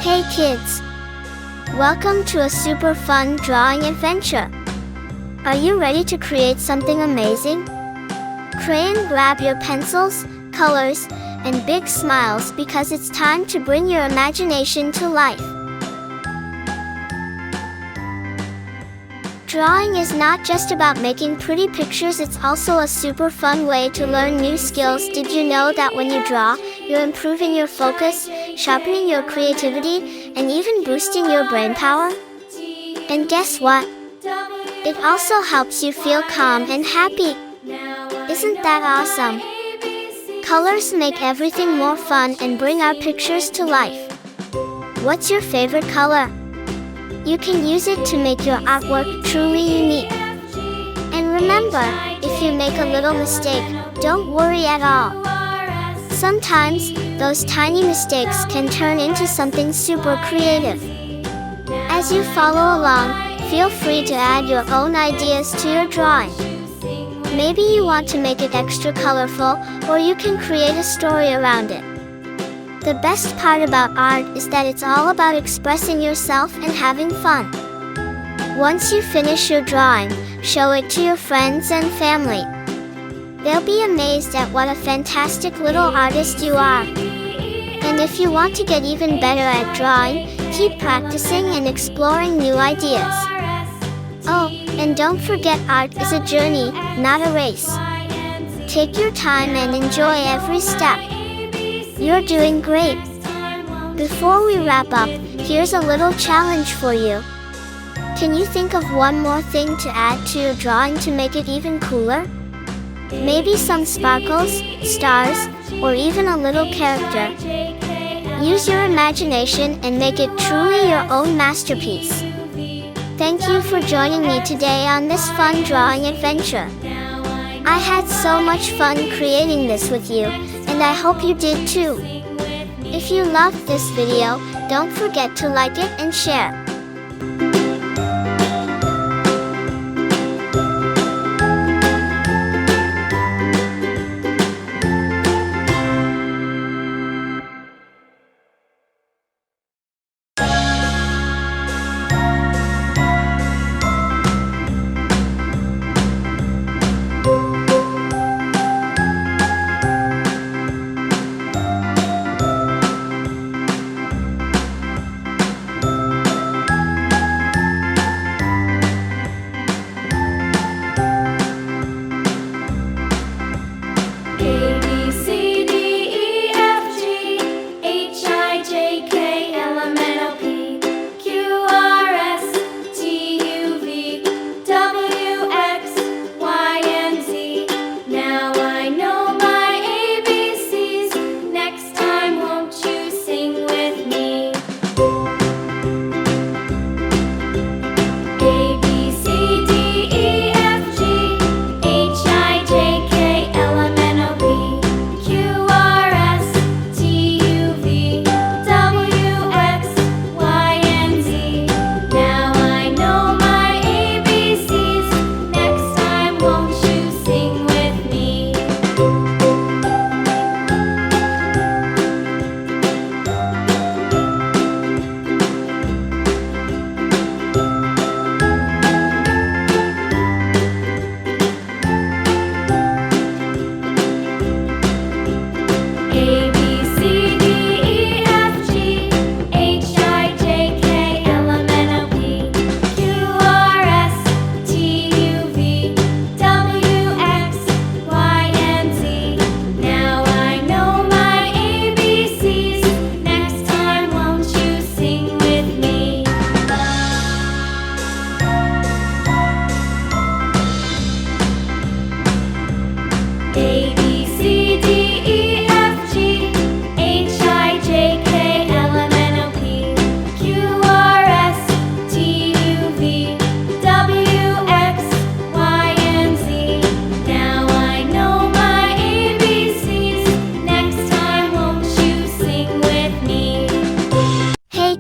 Hey kids! Welcome to a super fun drawing adventure. Are you ready to create something amazing? Crayon, grab your pencils, colors, and big smiles because it's time to bring your imagination to life. Drawing is not just about making pretty pictures, it's also a super fun way to learn new skills. Did you know that when you draw, you're improving your focus, sharpening your creativity, and even boosting your brain power? And guess what? It also helps you feel calm and happy. Isn't that awesome? Colors make everything more fun and bring our pictures to life. What's your favorite color? You can use it to make your artwork truly unique. And remember, if you make a little mistake, don't worry at all. Sometimes, those tiny mistakes can turn into something super creative. As you follow along, feel free to add your own ideas to your drawing. Maybe you want to make it extra colorful, or you can create a story around it. The best part about art is that it's all about expressing yourself and having fun. Once you finish your drawing, show it to your friends and family. They'll be amazed at what a fantastic little artist you are. And if you want to get even better at drawing, keep practicing and exploring new ideas. Oh, and don't forget, art is a journey, not a race. Take your time and enjoy every step. You're doing great. Before we wrap up, here's a little challenge for you. Can you think of one more thing to add to your drawing to make it even cooler? Maybe some sparkles, stars, or even a little character. Use your imagination and make it truly your own masterpiece. Thank you for joining me today on this fun drawing adventure. I had so much fun creating this with you, and I hope you did too. If you loved this video, don't forget to like it and share.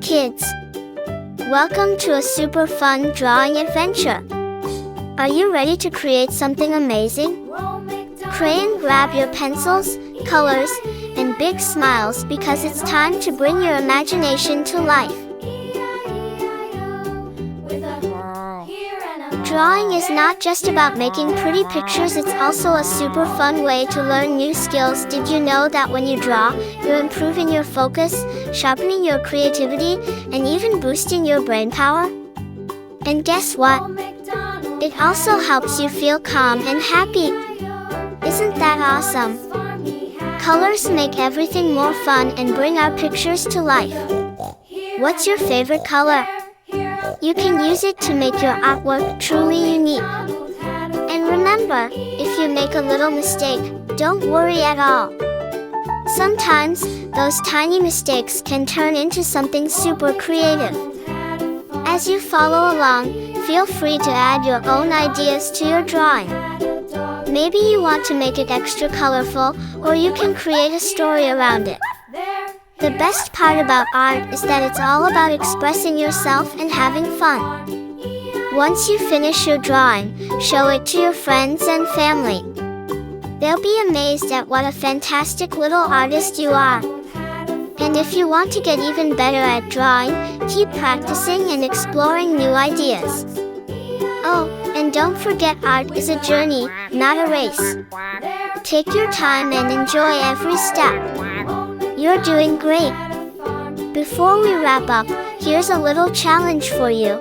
Kids! Welcome to a super fun drawing adventure. Are you ready to create something amazing? Crayon, grab your pencils, colors, and big smiles because it's time to bring your imagination to life. Drawing is not just about making pretty pictures, it's also a super fun way to learn new skills. Did you know that when you draw, you're improving your focus, sharpening your creativity, and even boosting your brain power? And guess what? It also helps you feel calm and happy. Isn't that awesome? Colors make everything more fun and bring our pictures to life. What's your favorite color? You can use it to make your artwork truly unique. And remember, if you make a little mistake, don't worry at all. Sometimes, those tiny mistakes can turn into something super creative. As you follow along, feel free to add your own ideas to your drawing. Maybe you want to make it extra colorful, or you can create a story around it. The best part about art is that it's all about expressing yourself and having fun. Once you finish your drawing, show it to your friends and family. They'll be amazed at what a fantastic little artist you are. And if you want to get even better at drawing, keep practicing and exploring new ideas. Oh, and don't forget, art is a journey, not a race. Take your time and enjoy every step. You're doing great. Before we wrap up, here's a little challenge for you.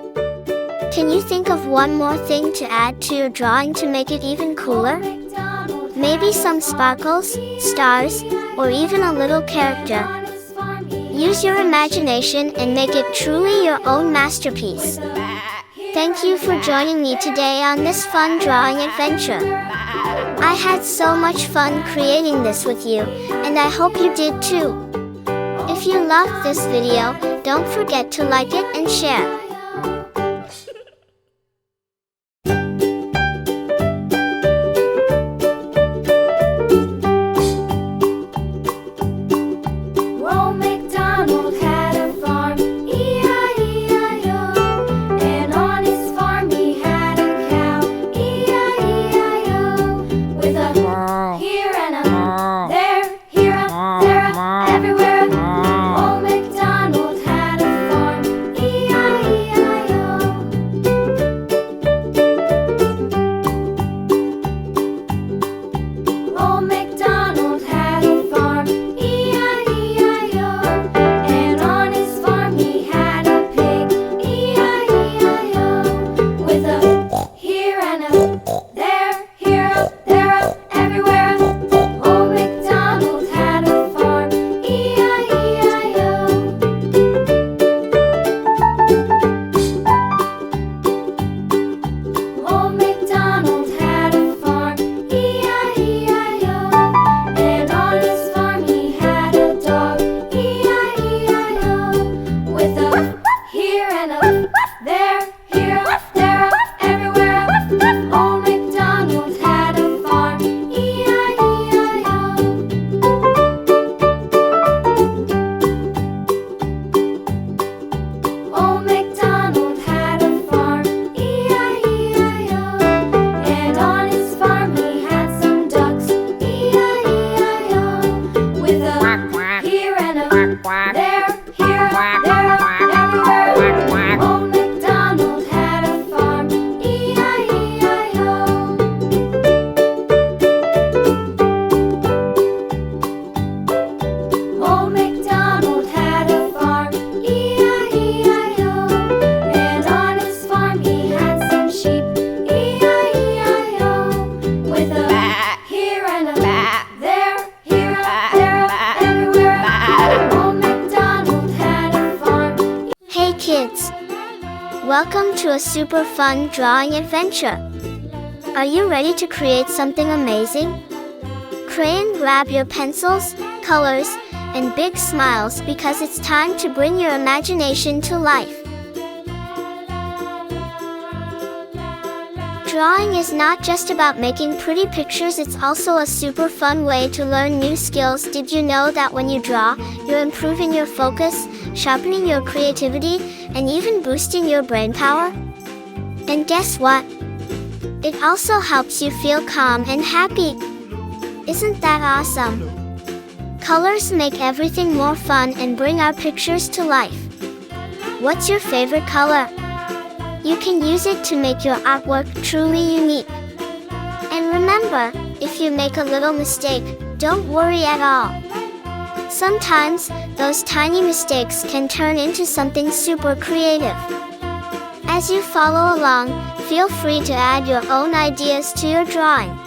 Can you think of one more thing to add to your drawing to make it even cooler? Maybe some sparkles, stars, or even a little character. Use your imagination and make it truly your own masterpiece. Thank you for joining me today on this fun drawing adventure. I had so much fun creating this with you, and I hope you did too. If you loved this video, don't forget to like it and share. Old Macdonald had a farm, E-I-E-I-O. And on his farm he had a cow, E-I-E-I-O. With a here and a there, here a, there a, everywhere. Old Macdonald had a farm, E-I-E-I-O. Old Macdonald had a farm, E-I-E-I-O. And on his farm he had a pig, E-I-E-I-O. With a here and a there, here a, there a, everywhere. Old Macdonald had a farm, E-I-E-I-O. Old Macdonald had a farm, E-I-E-I-O. And on his farm he had a dog, E-I-E-I-O. With a here and a there, here a, there a, everywhere. Old Macdonald had a farm, E-I-E-I-O. Old Macdonald had a farm, E-I-E-I-O. And on his farm he had some ducks, E-I-E-I-O. With a here and a there, here a, there a, everywhere. Old Macdonald had a farm, E-I-E-I-O. Old Macdonald had a farm, E-I-E-I-O. And on his farm he had some sheep, E-I-E-I-O. With a here and a there, here a, there a, everywhere. Old Macdonald had a farm. Hey kids! Welcome to a super fun drawing adventure. Are you ready to create something amazing? Crayon, grab your pencils, colors, and big smiles because it's time to bring your imagination to life. Drawing is not just about making pretty pictures, it's also a super fun way to learn new skills. Did you know that when you draw, you're improving your focus, sharpening your creativity, and even boosting your brain power? And guess what? It also helps you feel calm and happy. Isn't that awesome? Colors make everything more fun and bring our pictures to life. What's your favorite color? You can use it to make your artwork truly unique. And remember, if you make a little mistake, don't worry at all. Sometimes, those tiny mistakes can turn into something super creative. As you follow along, feel free to add your own ideas to your drawing.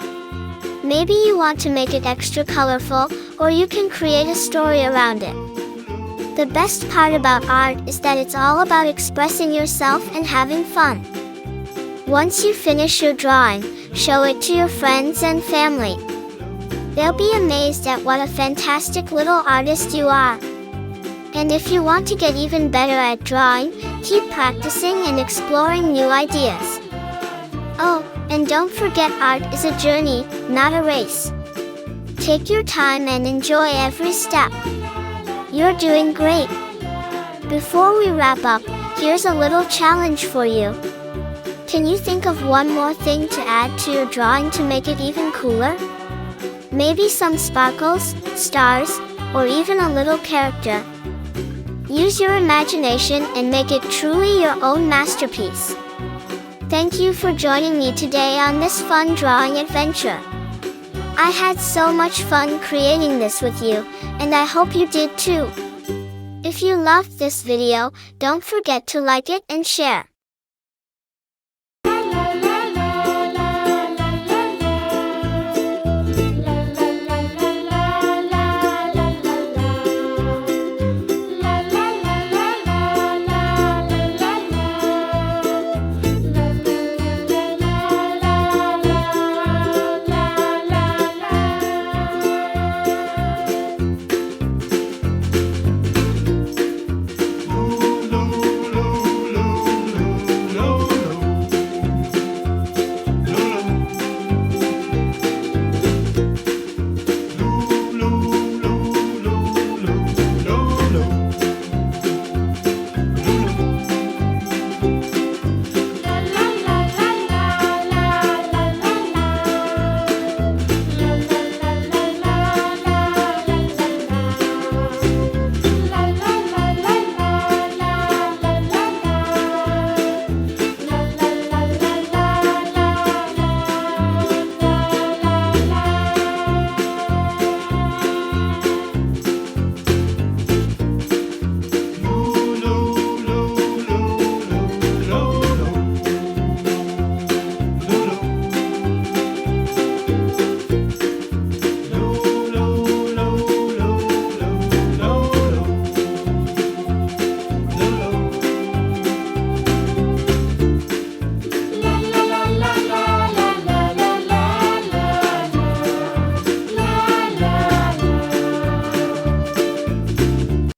Maybe you want to make it extra colorful, or you can create a story around it. The best part about art is that it's all about expressing yourself and having fun. Once you finish your drawing, show it to your friends and family. They'll be amazed at what a fantastic little artist you are. And if you want to get even better at drawing, keep practicing and exploring new ideas. Oh, and don't forget, art is a journey, not a race. Take your time and enjoy every step. You're doing great. Before we wrap up, here's a little challenge for you. Can you think of one more thing to add to your drawing to make it even cooler? Maybe some sparkles, stars, or even a little character. Use your imagination and make it truly your own masterpiece. Thank you for joining me today on this fun drawing adventure. I had so much fun creating this with you, and I hope you did too. If you loved this video, don't forget to like it and share.